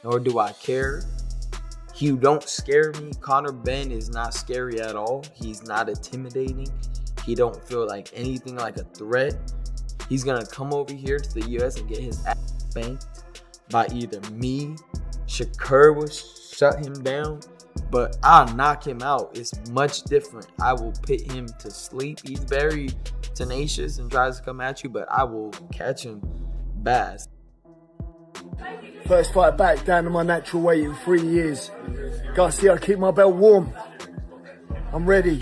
nor do I care. You don't scare me. Conor Benn is not scary at all. He's not intimidating. He don't feel like anything like a threat. He's gonna come over here to the US and get his ass spanked by either me, Shakur will shut him down, but I'll knock him out. It's much different. I will put him to sleep. He's very tenacious and tries to come at you, but I will catch him bad. First fight back down to my natural weight in 3 years. Garcia, keep my belt warm. I'm ready.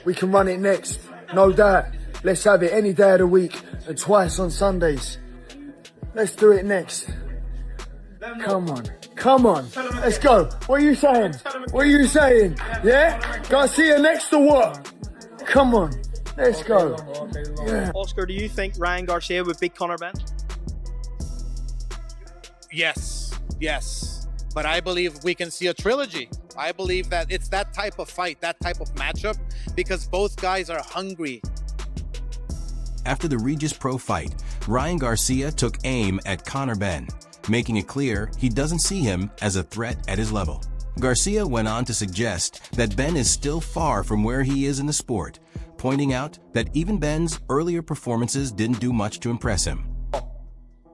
We can run it next, no doubt. Let's have it any day of the week and twice on Sundays. Let's do it next. Come on, come on. Let's go. What are you saying? What are you saying? Yeah? Garcia next to what? Come on, let's go. Yeah. Oscar, do you think Ryan Garcia would beat Conor Benn? Yes. But I believe we can see a trilogy. I believe that it's that type of fight, that type of matchup, because both guys are hungry. After the Regis Pro fight, Ryan Garcia took aim at Conor Benn, making it clear he doesn't see him as a threat at his level. Garcia went on to suggest that Benn is still far from where he is in the sport, pointing out that even Benn's earlier performances didn't do much to impress him.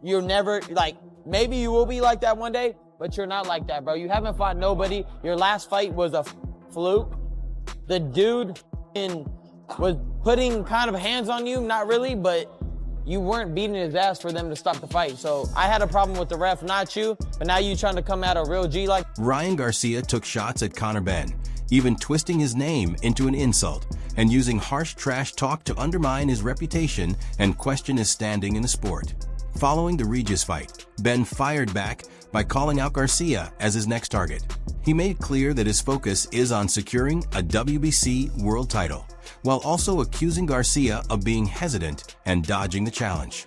You're never, like, maybe you will be like that one day, but you're not like that, bro. You haven't fought nobody. Your last fight was a fluke. The dude was putting kind of hands on you, not really, but you weren't beating his ass for them to stop the fight. So I had a problem with the ref, not you, but now you trying to come at a real G like. Ryan Garcia took shots at Conor Benn, even twisting his name into an insult and using harsh trash talk to undermine his reputation and question his standing in the sport. Following the Regis fight, Benn fired back by calling out Garcia as his next target. He made clear that his focus is on securing a WBC world title, while also accusing Garcia of being hesitant and dodging the challenge.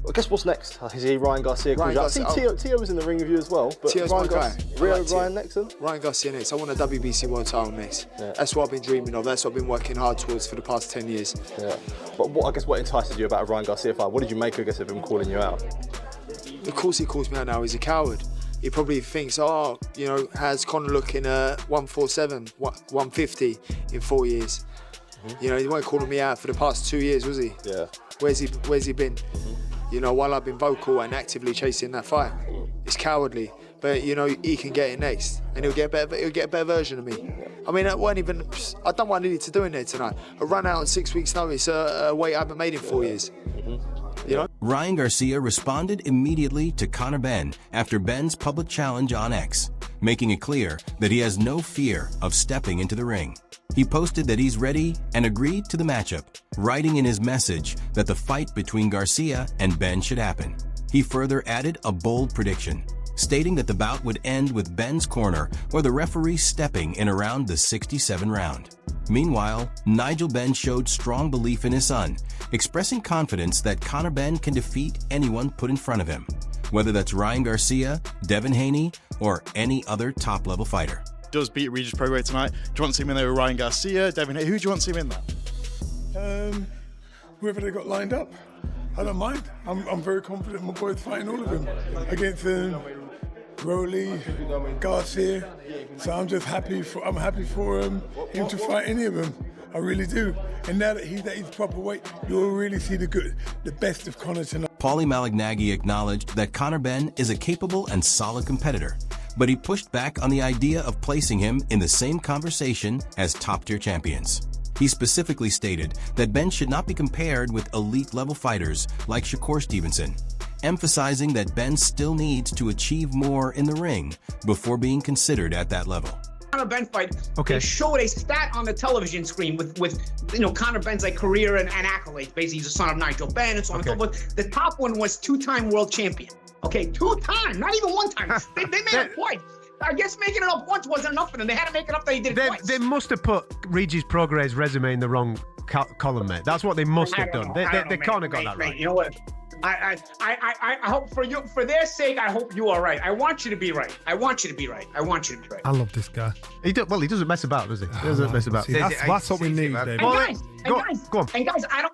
Well, I guess what's next? I see Ryan Garcia. I see Tio was in the ring with you as well. But Tio's my guy. Ryan next then? Ryan Garcia next. I want a WBC world title next. Yeah. That's what I've been dreaming of. That's what I've been working hard towards for the past 10 years. Yeah. But what entices you about a Ryan Garcia fight? What did you make, I guess, of him calling you out? Of course he calls me out now. He's a coward. He probably thinks, has Conor looking at 147, 150 in 4 years? Mm-hmm. He weren't calling me out for the past 2 years, was he? Yeah. Where's he been? Mm-hmm. While I've been vocal and actively chasing that fight, it's cowardly. But he can get it next, and he'll get a better version of me. I mean, I don't want what I needed to do in there tonight. I ran out on 6 weeks' notice, a weight I haven't made in 4 years. Ryan Garcia responded immediately to Conor Benn after Benn's public challenge on X, making it clear that he has no fear of stepping into the ring. He posted that he's ready and agreed to the matchup, writing in his message that the fight between Garcia and Benn should happen. He further added a bold prediction, stating that the bout would end with Benn's corner or the referee stepping in around the 67 round. Meanwhile, Nigel Benn showed strong belief in his son, expressing confidence that Conor Benn can defeat anyone put in front of him, whether that's Ryan Garcia, Devin Haney, or any other top-level fighter. Does beat Regis Prograis tonight. Do you want to see him in there with Ryan Garcia, Devin Haney? Who do you want to see him in there? Whoever they got lined up. I don't mind. I'm very confident my boys fighting all of them against Rolly, Garcia. So I'm just happy for him to fight any of them. I really do. And now that he's at his proper weight, you'll really see the best of Conor tonight. Paulie Malignaggi acknowledged that Conor Benn is a capable and solid competitor, but he pushed back on the idea of placing him in the same conversation as top-tier champions. He specifically stated that Benn should not be compared with elite-level fighters like Shakur Stevenson, emphasizing that Benn still needs to achieve more in the ring before being considered at that level. Conor Benn fight, they showed a stat on the television screen with Conor Benn's career and accolades. Basically, he's the son of Nigel Benn and so on and so forth. The top one was two-time world champion. Okay, 2 times, not even 1 time. They made it twice. I guess making it up once wasn't enough for them. They had to make it up that he did it twice. They must have put Regis Prograis' resume in the wrong column, mate. That's what they must have done. They kind of got that right. You know what? I hope for their sake, I hope you are right. I want you to be right. I want you to be right. I love this guy. He doesn't mess about, does he? He doesn't mess about. See, that's what we need, David. Go on. And guys, I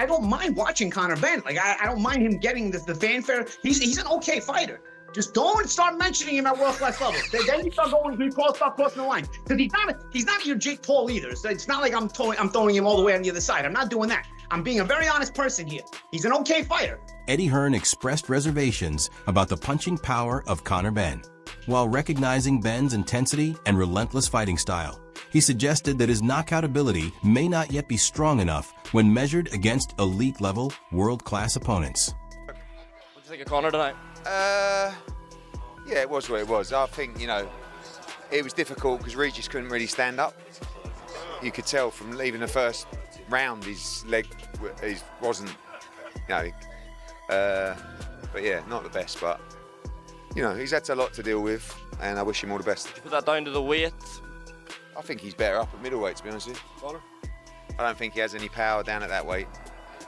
don't mind watching Conor Benn. Like I don't mind him getting the fanfare. He's an okay fighter. Just don't start mentioning him at world-class level. Then you start crossing the line. Because he's not your Jake Paul either. So it's not like I'm throwing him all the way on the other side. I'm not doing that. I'm being a very honest person here. He's an okay fighter. Eddie Hearn expressed reservations about the punching power of Conor Benn. While recognizing Benn's intensity and relentless fighting style, he suggested that his knockout ability may not yet be strong enough when measured against elite-level, world-class opponents. What do you think of Conor tonight? Yeah, it was what it was. I think, it was difficult because Regis couldn't really stand up. You could tell from leaving the first round, his leg wasn't, but yeah, not the best, but, he's had a lot to deal with, and I wish him all the best. Did you put that down to the weight? I think he's better up at middleweight, to be honest with you. Conor? I don't think he has any power down at that weight,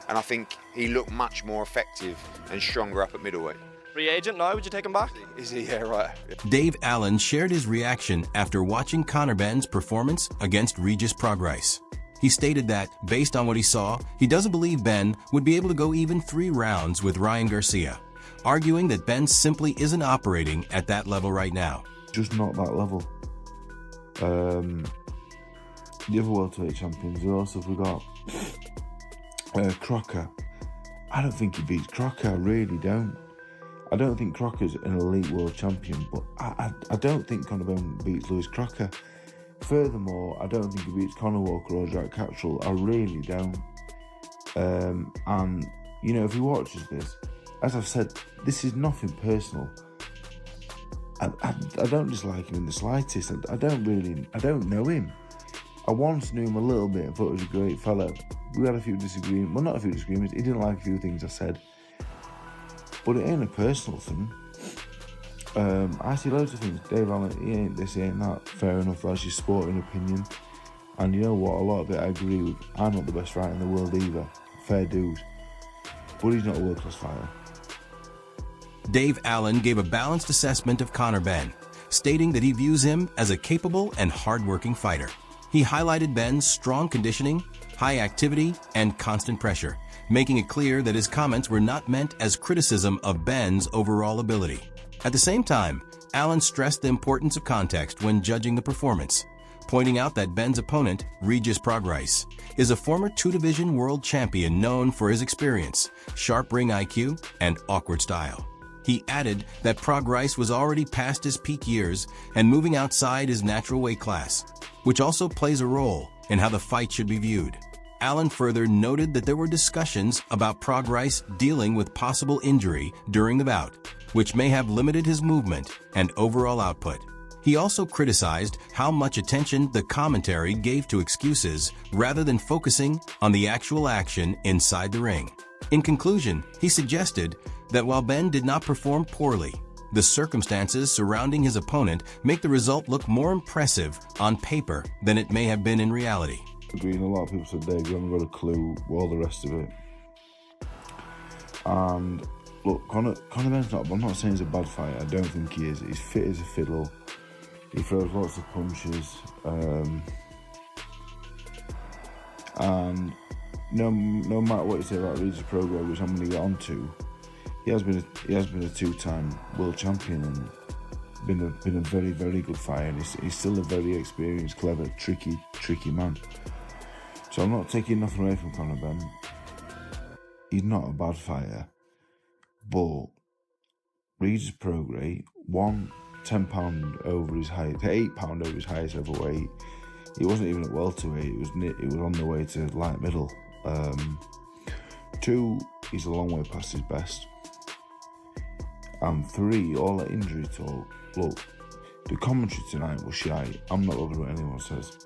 and I think he looked much more effective and stronger up at middleweight. Free agent now, would you take him back? Is he? Yeah, right. Dave Allen shared his reaction after watching Conor Benn's performance against Regis Prograis. He stated that, based on what he saw, he doesn't believe Benn would be able to go even 3 rounds with Ryan Garcia, arguing that Benn simply isn't operating at that level right now. Just not that level. The other welterweight champions, who else have we got? Crocker. I don't think he beats Crocker, I really don't. I don't think Crocker's an elite world champion, but I don't think Conor Benn beats Lewis Crocker. Furthermore, I don't think he beats Conor Walker or Jack Cattrall. I really don't. And, if he watches this, as I've said, this is nothing personal. I don't dislike him in the slightest. I don't know him. I once knew him a little bit and thought he was a great fella. We had a few disagreements. Well, not a few disagreements. He didn't like a few things I said. But it ain't a personal thing. I see loads of things. Dave Allen, he ain't this, he ain't that. Fair enough, that's your sporting opinion. And you know what, a lot of it I agree with. I'm not the best fighter in the world either. Fair dues. But he's not a world-class fighter. Dave Allen gave a balanced assessment of Conor Benn, stating that he views him as a capable and hard-working fighter. He highlighted Benn's strong conditioning, high activity, and constant pressure, making it clear that his comments were not meant as criticism of Benn's overall ability. At the same time, Allen stressed the importance of context when judging the performance, pointing out that Benn's opponent, Regis Prograis, is a former 2-division world champion known for his experience, sharp ring IQ, and awkward style. He added that Prograis was already past his peak years and moving outside his natural weight class, which also plays a role in how the fight should be viewed. Allen further noted that there were discussions about Prograis dealing with possible injury during the bout, which may have limited his movement and overall output. He also criticized how much attention the commentary gave to excuses rather than focusing on the actual action inside the ring. In conclusion, he suggested that while Benn did not perform poorly, the circumstances surrounding his opponent make the result look more impressive on paper than it may have been in reality. Agreeing, a lot of people said, Dave, you haven't got a clue, all the rest of it. And look, Conor Benn's not, I'm not saying he's a bad fighter, I don't think he is. He's fit as a fiddle, he throws lots of punches, and no matter what you say about Regis Prograis, which I'm going to get onto, he has been a 2-time world champion and been a very, very good fighter, and he's still a very experienced, clever, tricky man. So I'm not taking nothing away from Conor Benn. He's not a bad fighter, but Regis Prograis, 10 pound over his height, 8 pound over his highest ever weight. He wasn't even at welterweight. It was on the way to light middle. 2, he's a long way past his best. And 3, all that injury talk. Look, the commentary tonight was shite. I'm not over what anyone says.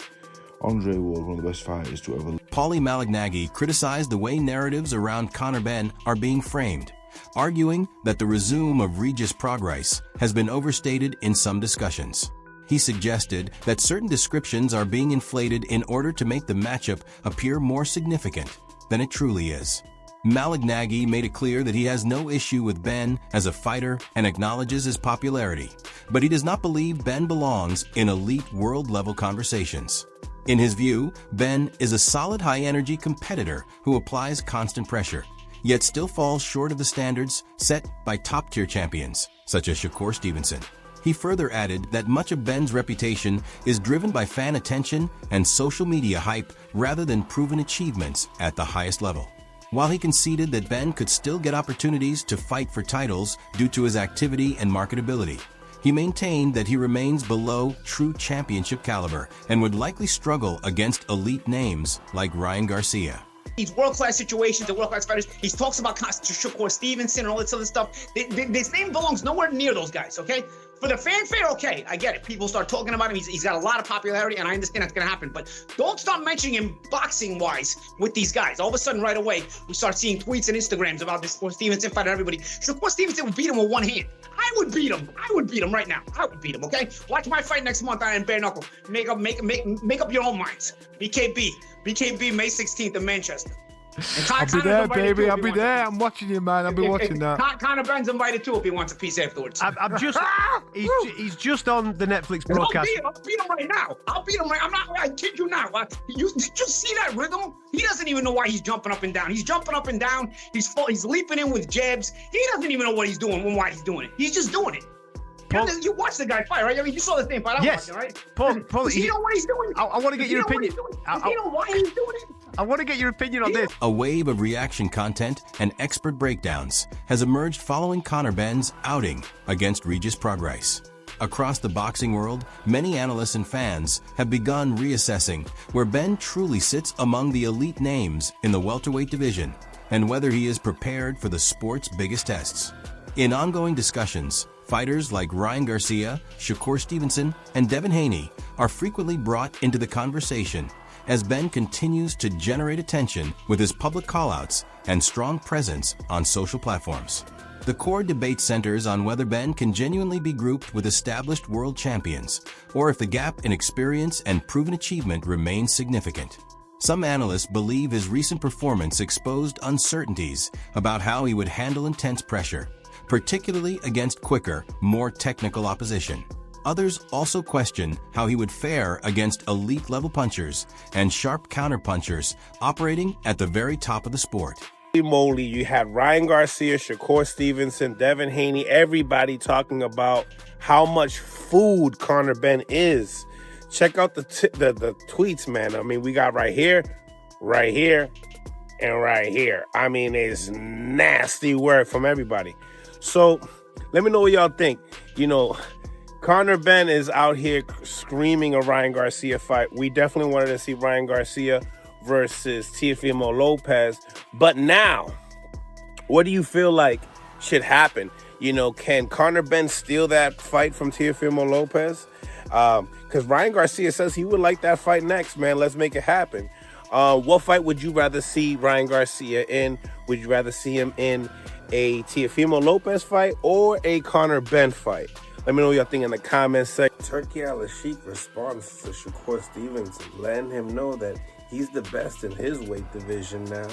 Andre Ward, one of the best fighters to ever. Paulie Malignaggi criticized the way narratives around Conor Benn are being framed, arguing that the resume of Regis Prograis has been overstated in some discussions. He suggested that certain descriptions are being inflated in order to make the matchup appear more significant than it truly is. Malignaggi made it clear that he has no issue with Benn as a fighter and acknowledges his popularity, but he does not believe Benn belongs in elite world-level conversations. In his view, Benn is a solid high-energy competitor who applies constant pressure, yet still falls short of the standards set by top-tier champions, such as Shakur Stevenson. He further added that much of Benn's reputation is driven by fan attention and social media hype rather than proven achievements at the highest level. While he conceded that Benn could still get opportunities to fight for titles due to his activity and marketability, he maintained that he remains below true championship caliber and would likely struggle against elite names like Ryan Garcia. These world-class situations and world-class fighters. He talks about Shakur Stevenson and all this other stuff. His name belongs nowhere near those guys, okay? For the fanfare, okay, I get it. People start talking about him. He's got a lot of popularity, and I understand that's going to happen. But don't start mentioning him boxing-wise with these guys. All of a sudden, right away, we start seeing tweets and Instagrams about this Shakur Stevenson fighter. Everybody, Shakur Stevenson would beat him with one hand. I would beat him. I would beat him right now. I would beat him, okay? Watch my fight next month on Bare Knuckle. Make up your own minds. BKB, May 16th in Manchester. I'll be there, baby. I'll be there. I'm watching you, man. I'll be watching that. Conor Benn's invited too if he wants a piece afterwards. I'm just. he's just on the Netflix broadcast. I'll beat him right now. I kid you not. You just see that rhythm? He doesn't even know why he's jumping up and down. He's jumping up and down. He's leaping in with jabs. He doesn't even know what he's doing and why he's doing it. He's just doing it. You watched the guy fight, right? I mean, you saw the same fight. Yes. Watching, right? Paul, Does he know what he's doing? I want to get your opinion. Does he know why he's doing it? I want to get your opinion on this. A wave of reaction content and expert breakdowns has emerged following Conor Benn's outing against Regis Prograis. Across the boxing world, many analysts and fans have begun reassessing where Benn truly sits among the elite names in the welterweight division and whether he is prepared for the sport's biggest tests. In ongoing discussions, fighters like Ryan Garcia, Shakur Stevenson, and Devin Haney are frequently brought into the conversation as Benn continues to generate attention with his public callouts and strong presence on social platforms. The core debate centers on whether Benn can genuinely be grouped with established world champions, or if the gap in experience and proven achievement remains significant. Some analysts believe his recent performance exposed uncertainties about how he would handle intense pressure, particularly against quicker, more technical opposition. Others also question how he would fare against elite-level punchers and sharp counterpunchers operating at the very top of the sport. Holy moly, you had Ryan Garcia, Shakur Stevenson, Devin Haney, everybody talking about how much food Conor Benn is. Check out the tweets, man. I mean, we got right here, and right here. I mean, it's nasty work from everybody. So let me know what y'all think. You know, Conor Benn is out here screaming a Ryan Garcia fight. We definitely wanted to see Ryan Garcia versus Teofimo Lopez. But now, what do you feel like should happen? You know, can Conor Benn steal that fight from Teofimo Lopez? Because Ryan Garcia says he would like that fight next, man. Let's make it happen. What fight would you rather see Ryan Garcia in? Would you rather see him in a Teofimo Lopez fight or a Conor Benn fight? Let me know what y'all think in the comments section. Turkey Al-Sheikh responds to Shakur Stevenson, letting him know that he's the best in his weight division now.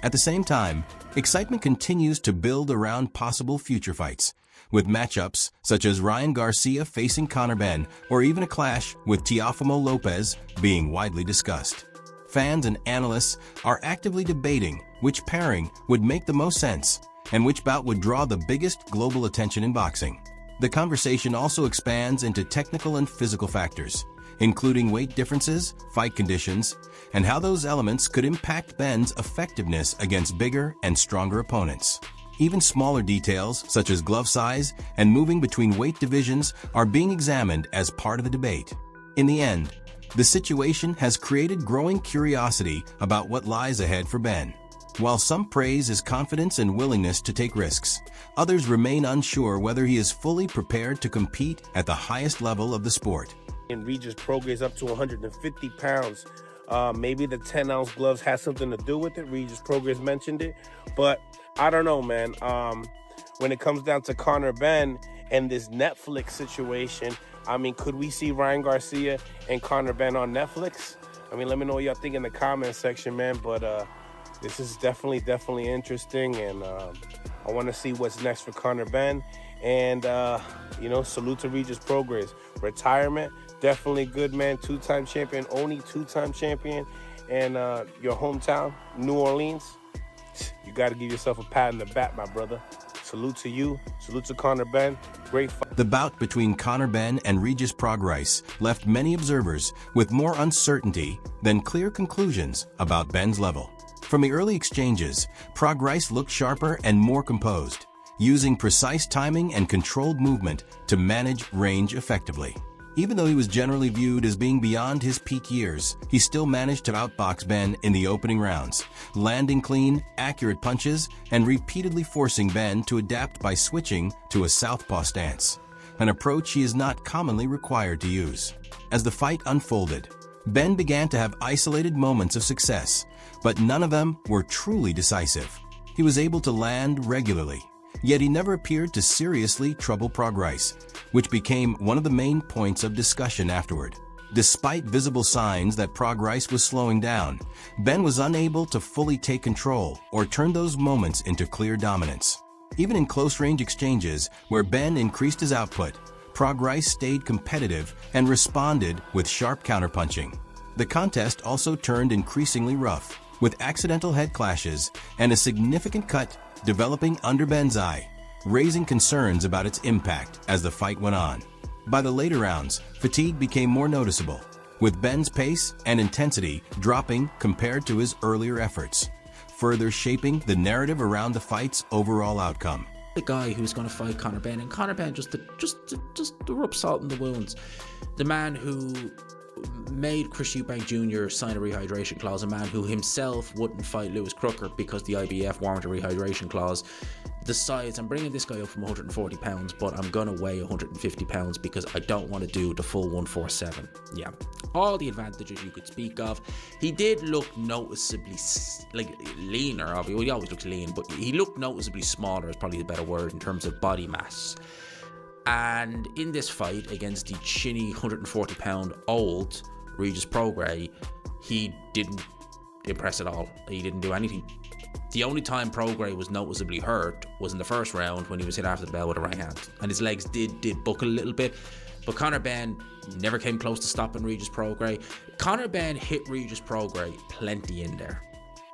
At the same time, excitement continues to build around possible future fights, with matchups such as Ryan Garcia facing Conor Benn or even a clash with Teofimo Lopez being widely discussed. Fans and analysts are actively debating which pairing would make the most sense and which bout would draw the biggest global attention in boxing. The conversation also expands into technical and physical factors, including weight differences, fight conditions, and how those elements could impact Benn's effectiveness against bigger and stronger opponents. Even smaller details, such as glove size and moving between weight divisions, are being examined as part of the debate. In the end, the situation has created growing curiosity about what lies ahead for Benn. While some praise his confidence and willingness to take risks, others remain unsure whether he is fully prepared to compete at the highest level of the sport. And Regis Prograis up to 150 pounds. Maybe the 10-ounce gloves has something to do with it. Regis Prograis mentioned it. But I don't know, man. When it comes down to Conor Benn and this Netflix situation, I mean, could we see Ryan Garcia and Conor Benn on Netflix? I mean, let me know what y'all think in the comment section, man. But This is definitely interesting, and I want to see what's next for Conor Benn. And, you know, salute to Regis Prograis. Retirement, definitely good, man. Two-time champion, only two-time champion. And your hometown, New Orleans, you got to give yourself a pat on the back, my brother. Salute to you. Salute to Conor Benn. Great fight. The bout between Conor Benn and Regis Prograis left many observers with more uncertainty than clear conclusions about Benn's level. From the early exchanges, Prograis looked sharper and more composed, using precise timing and controlled movement to manage range effectively. Even though he was generally viewed as being beyond his peak years, he still managed to outbox Benn in the opening rounds, landing clean, accurate punches and repeatedly forcing Benn to adapt by switching to a southpaw stance, an approach he is not commonly required to use. As the fight unfolded, Benn began to have isolated moments of success, but none of them were truly decisive. He was able to land regularly, yet he never appeared to seriously trouble Prograis, which became one of the main points of discussion afterward. Despite visible signs that Prograis was slowing down, Benn was unable to fully take control or turn those moments into clear dominance. Even in close-range exchanges where Benn increased his output, Prograis stayed competitive and responded with sharp counterpunching. The contest also turned increasingly rough, with accidental head clashes and a significant cut developing under Benn's eye, raising concerns about its impact as the fight went on. By the later rounds, fatigue became more noticeable, with Benn's pace and intensity dropping compared to his earlier efforts, further shaping the narrative around the fight's overall outcome. The guy who's going to fight Conor Benn, and Conor Benn just to rub salt in the wounds. The man who made Chris Eubank Jr. sign a rehydration clause, a man who himself wouldn't fight Lewis Crooker because the IBF warranted a rehydration clause, decides I'm bringing this guy up from 140 pounds, but I'm gonna weigh 150 pounds because I don't want to do the full 147. Yeah, all the advantages you could speak of. He did look noticeably leaner. Obviously, he always looks lean, but he looked noticeably smaller is probably the better word in terms of body mass. And in this fight against the chinny 140-pound old Regis Prograis, he didn't impress at all. He didn't do anything. The only time Prograis was noticeably hurt was in the first round when he was hit after the bell with a right hand, and his legs did buckle a little bit. But Conor Benn never came close to stopping Regis Prograis. Conor Benn hit Regis Prograis plenty in there.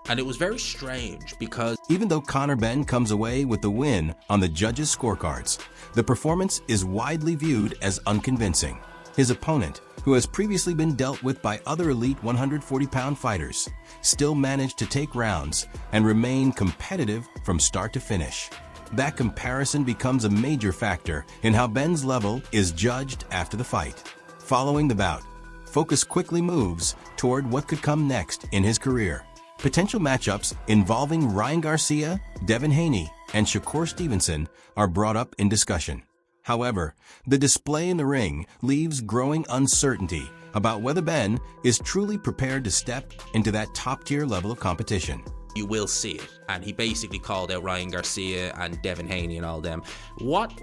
And it was very strange because even though Conor Benn comes away with the win on the judges' scorecards, the performance is widely viewed as unconvincing. His opponent, who has previously been dealt with by other elite 140-pound fighters, still managed to take rounds and remain competitive from start to finish. That comparison becomes a major factor in how Benn's level is judged after the fight. Following the bout, focus quickly moves toward what could come next in his career. Potential matchups involving Ryan Garcia, Devin Haney, and Shakur Stevenson are brought up in discussion. However, the display in the ring leaves growing uncertainty about whether Benn is truly prepared to step into that top-tier level of competition. You will see it, and he basically called out Ryan Garcia and Devin Haney and all them. What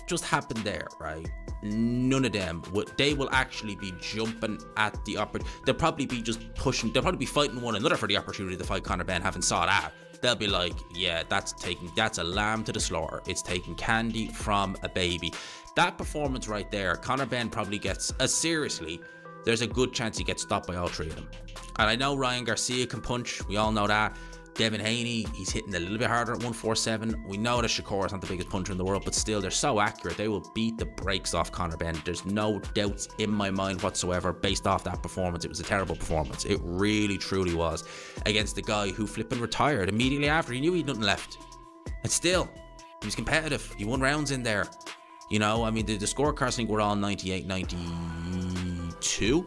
just happened there, right? None of them they will actually be jumping at the opportunity. They'll probably be just pushing. They'll probably be fighting one another for the opportunity to fight Conor Benn, having sought out. They'll be like, yeah, that's a lamb to the slaughter. It's taking candy from a baby. That performance right there, Conor Benn probably gets seriously. There's a good chance he gets stopped by all three of them. And I know Ryan Garcia can punch. We all know that. Devin Haney, he's hitting a little bit harder at 147. We know that Shakur is not the biggest puncher in the world, but still, they're so accurate. They will beat the brakes off Conor Benn. There's no doubts in my mind whatsoever based off that performance. It was a terrible performance. It really, truly was. Against the guy who flipping retired immediately after. He knew he had nothing left. And still, he was competitive. He won rounds in there. You know, I mean, the scorecards I think were all 98, 92.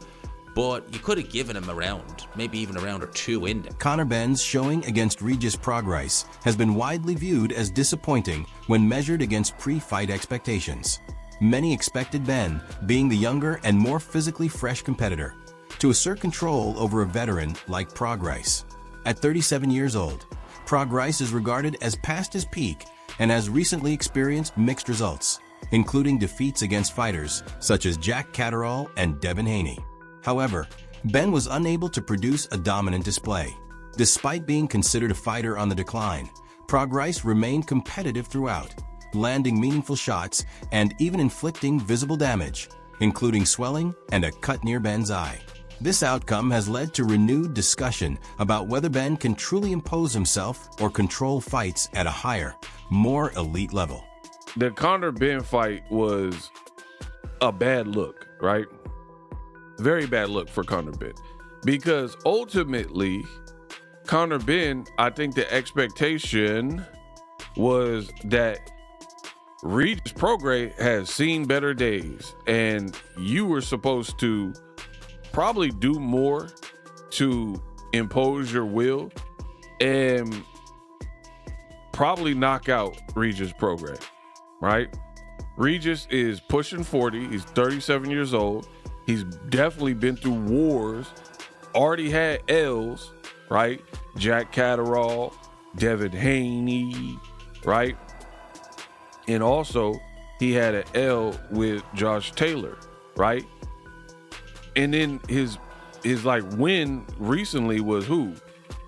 But you could have given him a round, maybe even a round or two in there. Conor Benn's showing against Regis Prograis has been widely viewed as disappointing when measured against pre-fight expectations. Many expected Benn, being the younger and more physically fresh competitor, to assert control over a veteran like Prograis. At 37 years old, Prograis is regarded as past his peak and has recently experienced mixed results, including defeats against fighters such as Jack Catterall and Devin Haney. However, Benn was unable to produce a dominant display. Despite being considered a fighter on the decline, Prograis remained competitive throughout, landing meaningful shots and even inflicting visible damage, including swelling and a cut near Benn's eye. This outcome has led to renewed discussion about whether Benn can truly impose himself or control fights at a higher, more elite level. The Conor Benn fight was a bad look, right? Very bad look for Conor Benn. Because ultimately, Conor Benn, I think the expectation was that Regis Prograis has seen better days, and you were supposed to probably do more to impose your will and probably knock out Regis Prograis, right? Regis is pushing 40. He's 37 years old. He's definitely been through wars, already had L's, right? Jack Catterall, Devin Haney, right? And also, he had an L with Josh Taylor, right? And then his like win recently was who?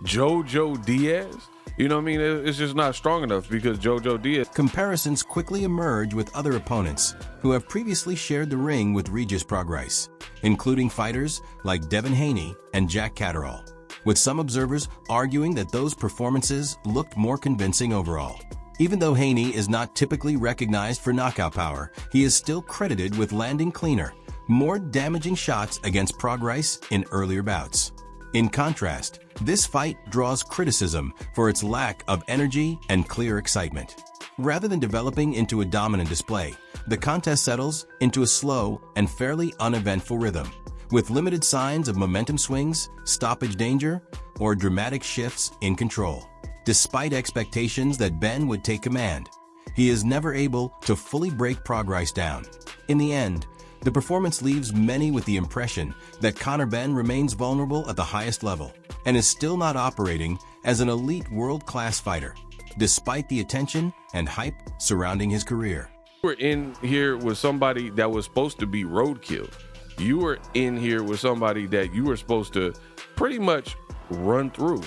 Jojo Diaz? You know what I mean? It's just not strong enough because Jojo Diaz. Comparisons quickly emerge with other opponents who have previously shared the ring with Regis Prograis, including fighters like Devin Haney and Jack Catterall, with some observers arguing that those performances looked more convincing overall. Even though Haney is not typically recognized for knockout power, he is still credited with landing cleaner, more damaging shots against Prograis in earlier bouts. In contrast, this fight draws criticism for its lack of energy and clear excitement. Rather than developing into a dominant display, the contest settles into a slow and fairly uneventful rhythm, with limited signs of momentum swings, stoppage danger, or dramatic shifts in control. Despite expectations that Benn would take command, he is never able to fully break Prograis down. In the end, the performance leaves many with the impression that Conor Benn remains vulnerable at the highest level and is still not operating as an elite world-class fighter, despite the attention and hype surrounding his career. You were in here with somebody that was supposed to be roadkill. You were in here with somebody that you were supposed to pretty much run through.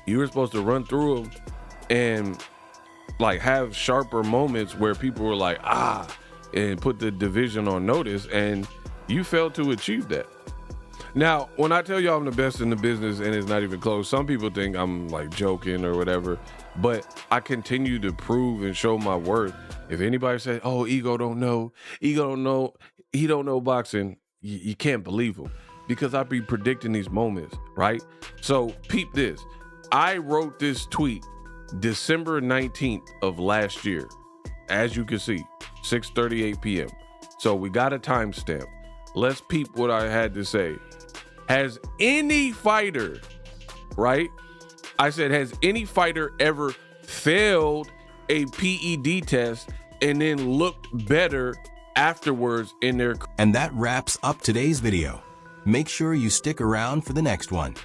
You were supposed to run through them and like have sharper moments where people were like, and put the division on notice, and you failed to achieve that. Now, when I tell y'all I'm the best in the business and it's not even close, some people think I'm like joking or whatever, but I continue to prove and show my worth. If anybody says, oh, Ego don't know, he don't know boxing, you can't believe him because I be predicting these moments, right? So peep this. I wrote this tweet December 19th of last year, as you can see, 6:38 p.m. So we got a timestamp. Let's peep what I had to say. Has any fighter, right? I said, has any fighter ever failed a PED test and then looked better afterwards in their... And that wraps up today's video. Make sure you stick around for the next one.